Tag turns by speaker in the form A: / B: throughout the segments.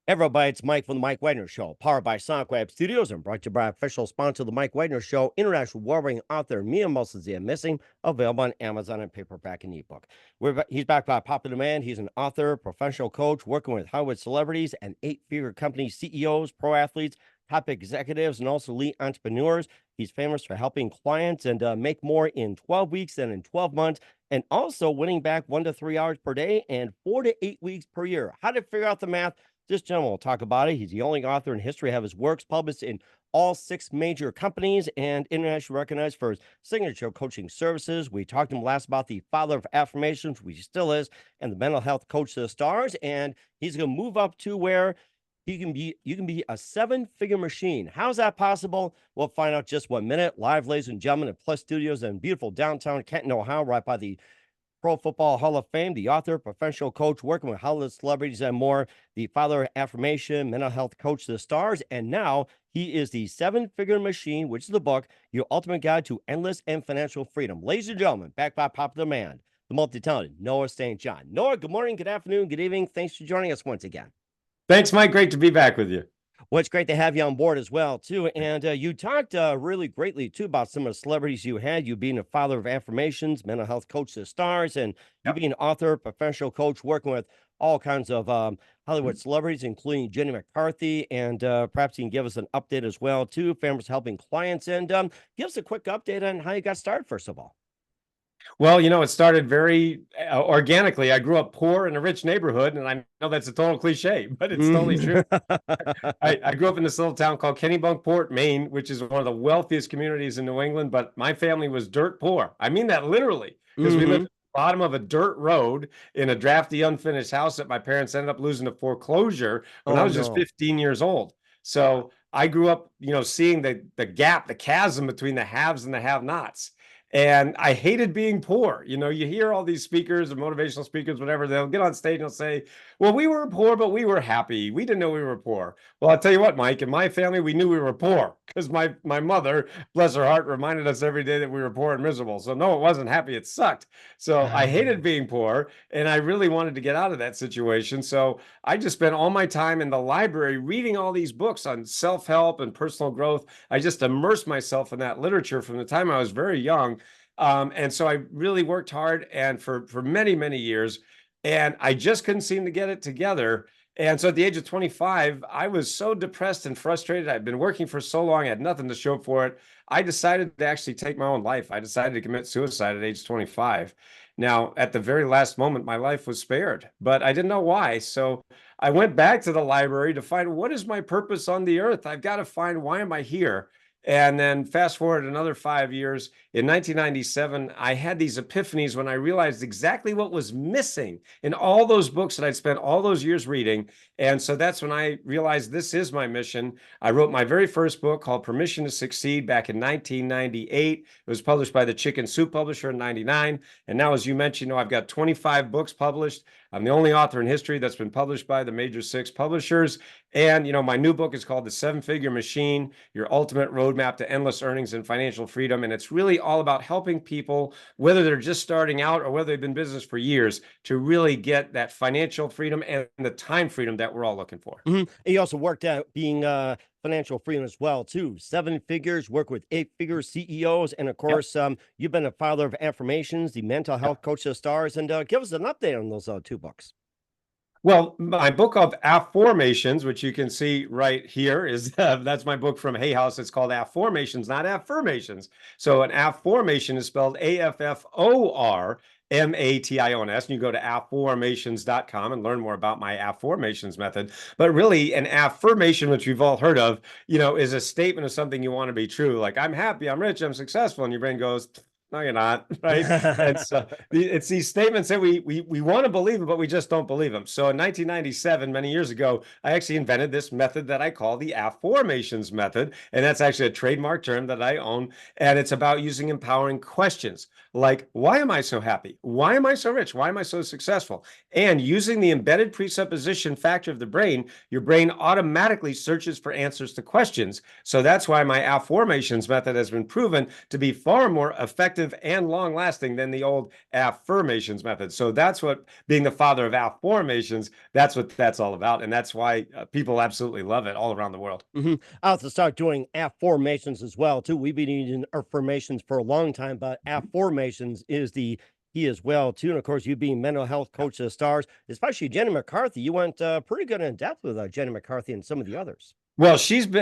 A: Everybody, it's Mike from the Mike Wagner Show, powered by Sonic Web Studios and brought to you by official sponsor of the Mike Wagner Show, international award-winning author Mia Mosazia Missing, available on Amazon and paperback and ebook. He's backed by popular demand. He's an author, professional coach, working with Hollywood celebrities and eight-figure company CEOs, pro athletes, top executives, and also elite entrepreneurs. He's famous for helping clients and make more in 12 weeks than in 12 months, and also winning back 1 to 3 hours per day and 4 to 8 weeks per year. How to figure out the math? This gentleman will talk about it. He's the only author in history to have his works published in all 6 major companies and internationally recognized for his signature coaching services. We talked to him last about the father of affirmations, which he still is, and the mental health coach to the stars. And he's going to move up to where you can be a 7-figure machine. How's that possible? We'll find out just 1 minute. Live, ladies and gentlemen, at Plus Studios in beautiful downtown Canton, Ohio, right by the Pro Football Hall of Fame, the author, professional coach, working with Hollywood celebrities and more, the father of affirmation, mental health coach to the stars, and now he is the 7-figure machine, which is the book, Your Ultimate Guide to Endless and Financial Freedom. Ladies and gentlemen, backed by popular demand, the multi-talented Noah St. John. Noah, good morning, good afternoon, good evening. Thanks for joining us once again.
B: Thanks, Mike. Great to be back with you.
A: Well, it's great to have you on board as well, too. And you talked really greatly, too, about some of the celebrities you had, you being a father of affirmations, mental health coach to the stars, and you being an author, professional coach, working with all kinds of Hollywood celebrities, including Jenny McCarthy. And perhaps you can give us an update as well, too, famous helping clients. And give us a quick update on how you got started, first of all.
B: Well, it started very organically. I grew up poor in a rich neighborhood, and I know that's a total cliche, but it's totally true. I grew up in this little town called Kennebunkport, Maine, which is one of the wealthiest communities in New England, but my family was dirt poor. I mean that literally, because we lived at the bottom of a dirt road in a drafty, unfinished house that my parents ended up losing to foreclosure when I was just 15 years old. So I grew up, seeing the gap, the chasm between the haves and the have-nots. And I hated being poor. You hear all these speakers and motivational speakers, whatever, they'll get on stage and they'll say, well, we were poor, but we were happy. We didn't know we were poor. Well, I'll tell you what, Mike, in my family, we knew we were poor because my mother, bless her heart, reminded us every day that we were poor and miserable. So no, it wasn't happy. It sucked. So I hated being poor, and I really wanted to get out of that situation. So I just spent all my time in the library reading all these books on self-help and personal growth. I just immersed myself in that literature from the time I was very young. And so I really worked hard and for many, many years, and I just couldn't seem to get it together. And so at the age of 25, I was so depressed and frustrated. I'd been working for so long, I had nothing to show for it. I decided to actually take my own life. I decided to commit suicide at age 25. Now, at the very last moment, my life was spared, but I didn't know why. So I went back to the library to find, what is my purpose on the earth? I've got to find, why am I here? And then fast forward another 5 years, in 1997, I had these epiphanies when I realized exactly what was missing in all those books that I'd spent all those years reading. And so that's when I realized this is my mission. I wrote my very first book called Permission to Succeed back in 1998. It was published by the Chicken Soup publisher in 99. And now, as you mentioned, I've got 25 books published. I'm the only author in history that's been published by the major 6 publishers. And, my new book is called The 7-Figure Machine, Your Ultimate Roadmap to Endless Earnings and Financial Freedom. And it's really all about helping people, whether they're just starting out or whether they've been in business for years, to really get that financial freedom and the time freedom that we're all looking for.
A: And you also worked out being financial freedom as well, too. 7 figures, work with 8-figure CEOs. And of course, you've been a father of affirmations, the mental health coach to the stars. And give us an update on those 2 books.
B: Well, my book of Afformations, which you can see right here, is that's my book from Hay House. It's called Afformations, not Affirmations. So an Afformation is spelled AFFORMATIONS. And you go to afformations.com and learn more about my Afformations method. But really, an affirmation, which we've all heard of, is a statement of something you want to be true. Like, I'm happy, I'm rich, I'm successful. And your brain goes, no, you're not, right? And so it's these statements that we want to believe them, but we just don't believe them. So in 1997, many years ago, I actually invented this method that I call the Afformations method. And that's actually a trademark term that I own. And it's about using empowering questions like, why am I so happy? Why am I so rich? Why am I so successful? And using the embedded presupposition factor of the brain, your brain automatically searches for answers to questions. So that's why my Afformations method has been proven to be far more effective effective and long lasting than the old affirmations method. So that's what being the father of affirmations, that's what that's all about. And that's why people absolutely love it all around the world.
A: I'll have to start doing affirmations as well too. We've been using affirmations for a long time, but affirmations is the key as well too. And of course, you being mental health coach of the stars, especially Jenny McCarthy, you went pretty good in depth with Jenny McCarthy and some of the others.
B: Well,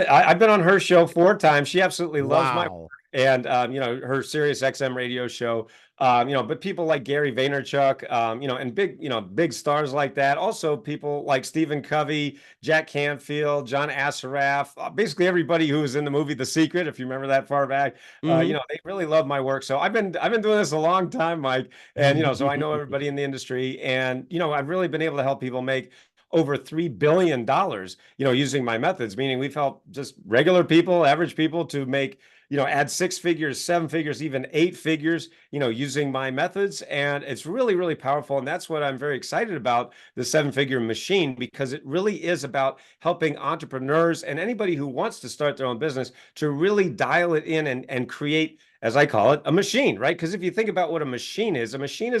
B: I've been on her show 4 times. She absolutely loves my
A: Wow.
B: and her Sirius XM radio show. But people like Gary Vaynerchuk, and big stars like that. Also, people like Stephen Covey, Jack Canfield, John Assaraf, basically everybody who was in the movie The Secret, if you remember that far back. They really love my work. So I've been doing this a long time, Mike, and so I know everybody in the industry, and I've really been able to help people make over $3 billion, using my methods, meaning we've helped just regular people, average people to make, add 6 figures, 7 figures, even 8 figures, using my methods. And it's really, really powerful. And that's what I'm very excited about, the 7-figure machine, because it really is about helping entrepreneurs and anybody who wants to start their own business to really dial it in and create, as I call it, a machine, right? Because if you think about what a machine is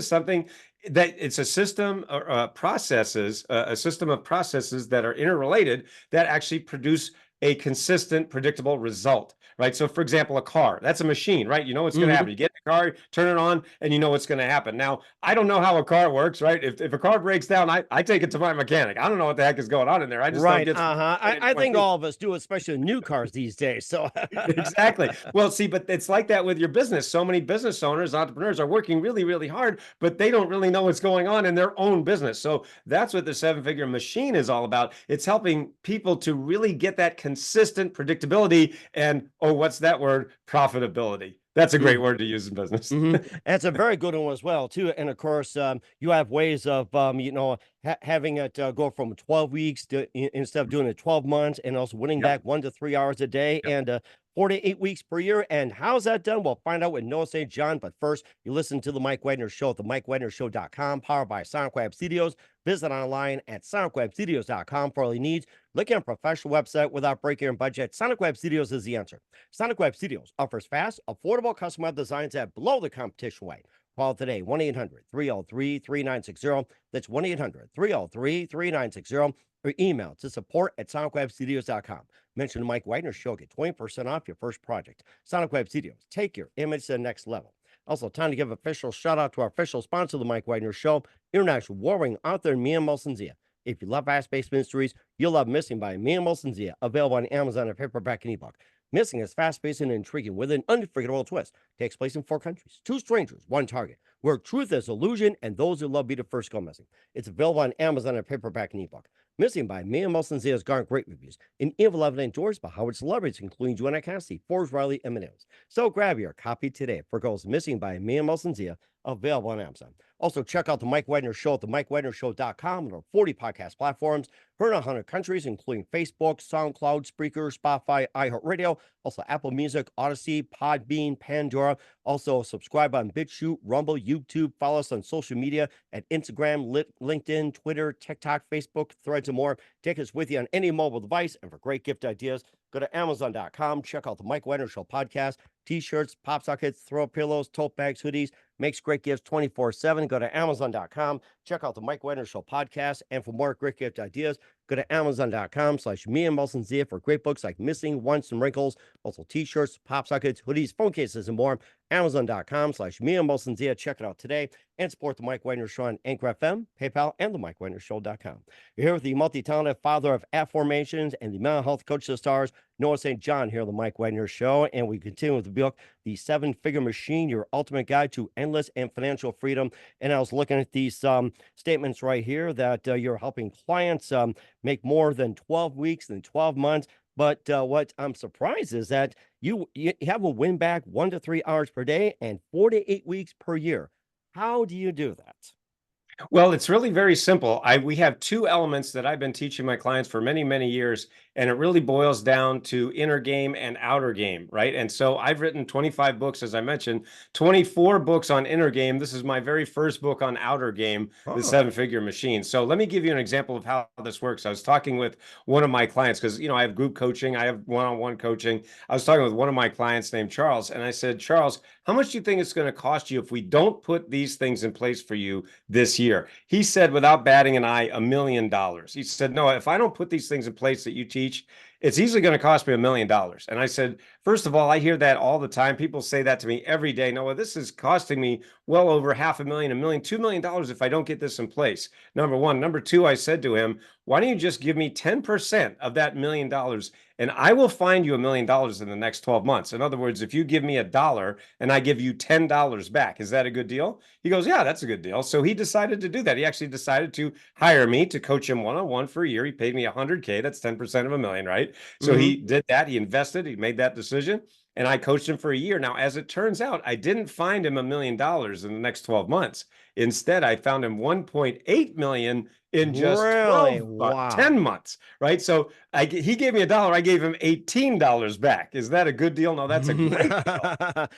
B: something that it's a system or processes, a system of processes that are interrelated that actually produce a consistent, predictable result, right? So, for example, a car, that's a machine, right? You know what's going to happen. You get in the car, turn it on, and you know what's going to happen. Now, I don't know how a car works, right? If a car breaks down, I take it to my mechanic. I don't know what the heck is going on in there. I just
A: Right.
B: don't get.
A: I think all of us do, especially in new cars these days. So
B: Exactly. Well, see, but it's like that with your business. So many business owners, entrepreneurs are working really, really hard, but they don't really know what's going on in their own business. So that's what the 7-figure machine is all about. It's helping people to really get that consistent predictability and, oh, what's that word? Profitability. That's a great word to use in business.
A: That's a very good one as well too. And of course, you have ways of having it go from 12 weeks to instead of doing it 12 months, and also winning back 1 to 3 hours a day, and 4 to 8 weeks per year. And how's that done? We'll find out with Noah St. John. But first, you listen to the Mike Wagner Show at the MikeWagnerShow.com, powered by SonicWeb Studios. Visit online at SonicWebStudios.com for all your needs. Look at a professional website without breaking your budget. SonicWeb Studios is the answer. SonicWeb Studios offers fast, affordable, customized designs that blow the competition away. Call today, 1-800-303-3960. That's 1-800-303-3960. Or email to support@sonicwebstudios.com. Mention the Mike Wagner Show. Get 20% off your first project. Sonic Web Studios. Take your image to the next level. Also, time to give official shout out to our official sponsor of the Mike Wagner Show, international warring author Mia Molson-Zia. If you love fast-paced mysteries, you'll love Missing by Mia Molson-Zia, available on Amazon and paperback and ebook. Missing is fast-paced and intriguing with an unforgettable twist. Takes place in 4 countries, 2 strangers, 1 target, where truth is illusion and those who love be the first go missing. It's available on Amazon and paperback and ebook. Missing by Mia Molson-Zia has garnered great reviews and even loved and endorsed by Howard celebrities, including Joanna Cassidy, Forbes Riley, and Millennials. So grab your copy today for Girls Missing by Mia Molson-Zia, available on Amazon. Also, check out the Mike Wagner Show at the MikeWagnerShow.com and our 40 podcast platforms. Heard in 100 countries, including Facebook, SoundCloud, Spreaker, Spotify, iHeartRadio, also Apple Music, Odyssey, Podbean, Pandora. Also, subscribe on BitChute, Rumble, YouTube. Follow us on social media at Instagram, LinkedIn, Twitter, TikTok, Facebook, Threads, and more. Take us with you on any mobile device. And for great gift ideas, go to Amazon.com. Check out the Mike Wagner Show podcast. T-shirts, pop sockets, throw pillows, tote bags, hoodies. Makes great gifts 24/7. Go to Amazon.com. Check out the Mike Wagner Show podcast. And for more great gift ideas, go to Amazon.com/Mia Molson-Zia for great books like Missing, Once, and Wrinkles. Also T-shirts, pop sockets, hoodies, phone cases, and more. Amazon.com/Mia Molson-Zia. Check it out today and support the Mike Wagner Show on Anchor FM, PayPal, and the MikeWagnerShow.com. You're here with the multi-talented father of affirmations and the mental health coach of the stars, Noah St. John, here on the Mike Wagner Show. And we continue with the book, The 7-Figure Machine, Your Ultimate Guide to Endless and Financial Freedom. And I was looking at these statements right here that you're helping clients make more than 12 weeks than 12 months. But what I'm surprised is that you have a win back 1 to 3 hours per day and 4 to 8 weeks per year. How do you do that?
B: Well, it's really very simple. We have two elements that I've been teaching my clients for many, many years, and it really boils down to inner game and outer game, right? And so I've written 25 books, as I mentioned, 24 books on inner game. This is my very first book on outer game, The
A: Oh,
B: Seven-Figure Machine. So let me give you an example of how this works. I was talking with one of my clients because, I have group coaching, I have one-on-one coaching. I was talking with one of my clients named Charles, and I said, Charles, how much do you think it's going to cost you if we don't put these things in place for you this year? He said, without batting an eye, $1 million. He said, no, if I don't put these things in place that you teach, it's easily going to cost me $1 million. And I said, first of all, I hear that all the time. People say that to me every day. Noah, this is costing me well over $500,000, $1 million, $2 million if I don't get this in place. Number one. Number two, I said to him, why don't you just give me 10% of that $1 million and I will find you $1 million in the next 12 months. In other words, if you give me $1 and I give you $10 back, is that a good deal? He goes, yeah, that's a good deal. So he decided to do that. He actually decided to hire me to coach him one-on-one for a year. He paid me $100K. That's 10% of $1 million, right? So
A: mm-hmm.
B: he did that. He invested. He made that decision. And I coached him for a year. Now, as it turns out, I didn't find him $1 million in the next 12 months. Instead, I found him 1.8 million in just
A: Really?
B: 12 months,
A: Wow.
B: 10 months, right? So he gave me $1. I gave him $18 back. Is that a good deal? No, that's a great deal.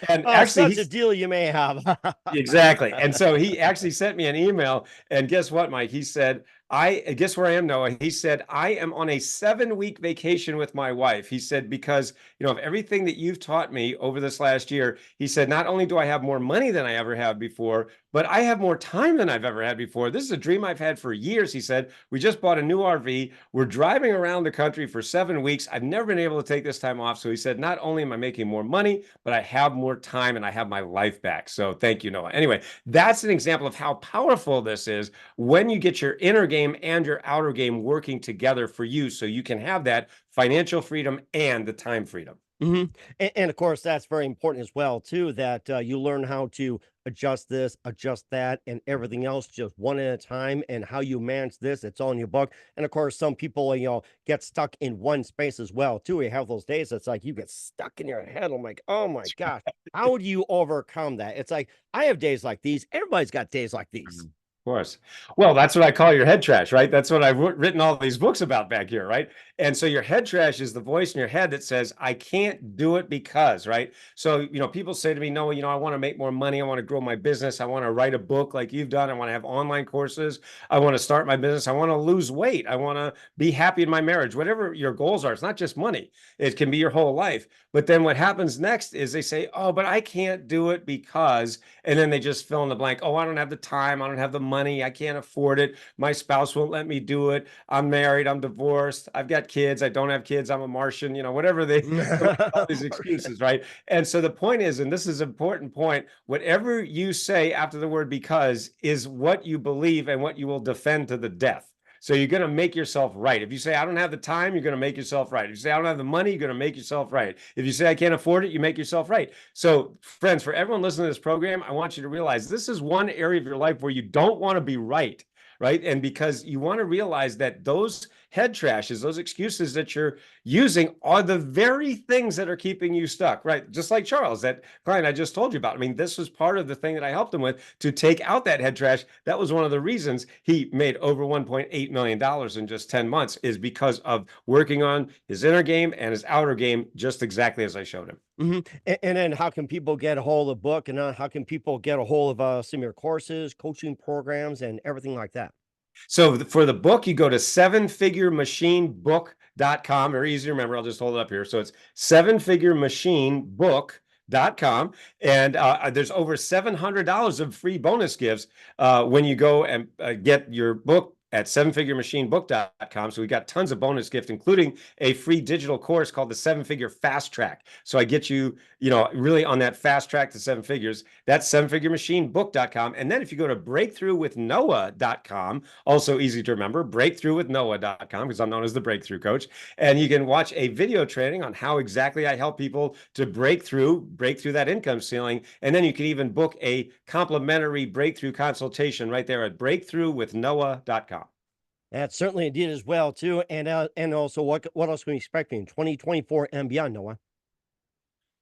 B: And
A: Oh,
B: actually,
A: such a deal you may have.
B: exactly. And so he actually sent me an email. And guess what, Mike? He said, guess where I am, Noah. He said, I am on a 7-week vacation with my wife. He said, because, of everything that you've taught me over this last year, he said, not only do I have more money than I ever have before, but I have more time than I've ever had before. This is a dream I've had for years. He said, we just bought a new RV. We're driving around the country for 7 weeks. I've never been able to take this time off. So he said, not only am I making more money, but I have more time and I have my life back. So thank you, Noah. Anyway, that's an example of how powerful this is when you get your inner game and your outer game working together for you so you can have that financial freedom and the time freedom.
A: Mm-hmm. And of course, that's very important as well, too, that you learn how to adjust this, adjust that, and everything else just one at a time. And how you manage this, it's all in your book. And of course, some people, get stuck in one space as well, too. You have those days that's like you get stuck in your head. I'm like, oh my gosh, how do you overcome that? It's like I have days like these. Everybody's got days like these.
B: Of course. Well, that's what I call your head trash, right? That's what I've written all these books about back here, right? And so your head trash is the voice in your head that says, I can't do it because, right? So, people say to me, no, I want to make more money. I want to grow my business. I want to write a book like you've done. I want to have online courses. I want to start my business. I want to lose weight. I want to be happy in my marriage. Whatever your goals are, it's not just money. It can be your whole life. But then what happens next is they say, oh, but I can't do it because, and then they just fill in the blank. Oh, I don't have the time. I don't have the money. I can't afford it. My spouse won't let me do it. I'm married. I'm divorced. I've got kids. I don't have kids. I'm a Martian, whatever all these excuses, right? And so the point is, and this is an important point, whatever you say after the word because is what you believe and what you will defend to the death. So you're going to make yourself right. If you say, I don't have the time, you're going to make yourself right. If you say, I don't have the money, you're going to make yourself right. If you say, I can't afford it, you make yourself right. So friends, for everyone listening to this program, I want you to realize this is one area of your life where you don't want to be right. And because you want to realize that those head trashes, those excuses that you're using are the very things that are keeping you stuck, right? Just like Charles, that client I just told you about. I mean, this was part of the thing that I helped him with to take out that head trash. That was one of the reasons he made over $1.8 million in just 10 months is because of working on his inner game and his outer game, just exactly as I showed him.
A: Mm-hmm. And then how can people get a hold of the book, and how can people get a hold of some of your courses, coaching programs, and everything like that?
B: So for the book, you go to sevenfiguremachinebook.com. Very easy to remember. I'll just hold it up here. So it's sevenfiguremachinebook.com. And there's over $700 of free bonus gifts when you go and get your book at sevenfiguremachinebook.com. So we got tons of bonus gifts, including a free digital course called the 7-Figure Fast Track. So I get you, really on that fast track to 7 figures. That's sevenfiguremachinebook.com. And then if you go to breakthroughwithnoah.com, also easy to remember, breakthroughwithnoah.com, because I'm known as the Breakthrough Coach. And you can watch a video training on how exactly I help people to break through that income ceiling. And then you can even book a complimentary breakthrough consultation right there at breakthroughwithnoah.com.
A: That certainly indeed as well too, and also what else can we expect in 2024 and beyond, Noah?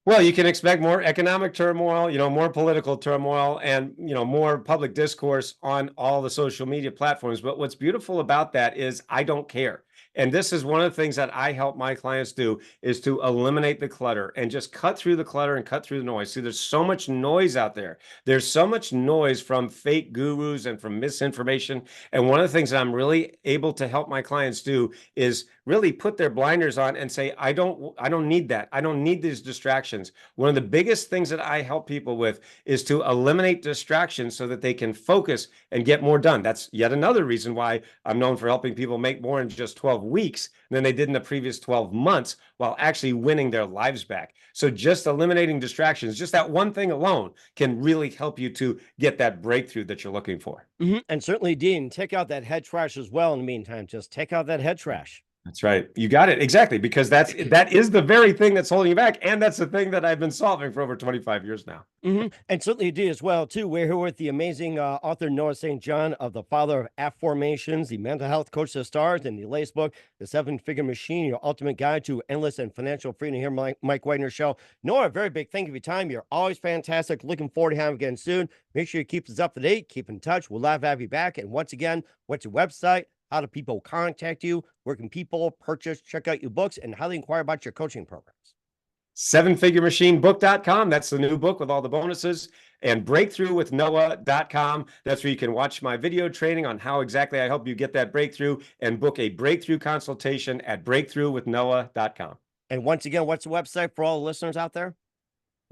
B: Well, you can expect more economic turmoil, more political turmoil, and more public discourse on all the social media platforms. But what's beautiful about that is I don't care. And this is one of the things that I help my clients do, is to eliminate the clutter and just cut through the clutter and cut through the noise. See, there's so much noise out there. There's so much noise from fake gurus and from misinformation. And one of the things that I'm really able to help my clients do is really put their blinders on and say, I don't need that. I don't need these distractions. One of the biggest things that I help people with is to eliminate distractions so that they can focus and get more done. That's yet another reason why I'm known for helping people make more in just 12 weeks than they did in the previous 12 months while actually winning their lives back. So just eliminating distractions, just that one thing alone, can really help you to get that breakthrough that you're looking for.
A: And certainly, Dean, take out that head trash as well. In the meantime, just take out that head trash.
B: That's right. You got it. Exactly. Because that is the very thing that's holding you back. And that's the thing that I've been solving for over 25 years now.
A: And certainly Dean as well, too. We're here with the amazing author Noah St. John, of the father of Afformations, the mental health coach that stars, and the latest book, The Seven-Figure Machine, Your Ultimate Guide to Endless and Financial Freedom, here on Mike Wagner Show. Noah, a very big thank you for your time. You're always fantastic. Looking forward to having you again soon. Make sure you keep us up to date. Keep in touch. We'll love to have you back. And once again, what's your website? How do people contact you? Where can people purchase, check out your books, and how they inquire about your coaching programs?
B: SevenFigureMachineBook.com. That's the new book with all the bonuses. And BreakthroughWithNoah.com. That's where you can watch my video training on how exactly I help you get that breakthrough, and book a breakthrough consultation at BreakthroughWithNoah.com.
A: And once again, what's the website for all the listeners out there?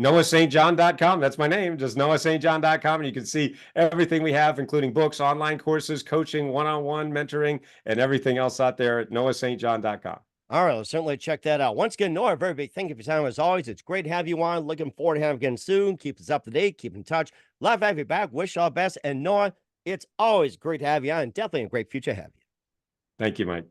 B: NoahSt.John.com. That's my name, just NoahSt.John.com. And you can see everything we have, including books, online courses, coaching, one-on-one mentoring, and everything else out there at NoahSt.John.com.
A: All right, well, certainly check that out. Once again, Noah, a very big thank you for your time as always. It's great to have you on. Looking forward to having you again soon. Keep us up to date. Keep in touch. Love to have you back. Wish you all the best. And Noah, it's always great to have you on. Definitely a great future to have you.
B: Thank you, Mike.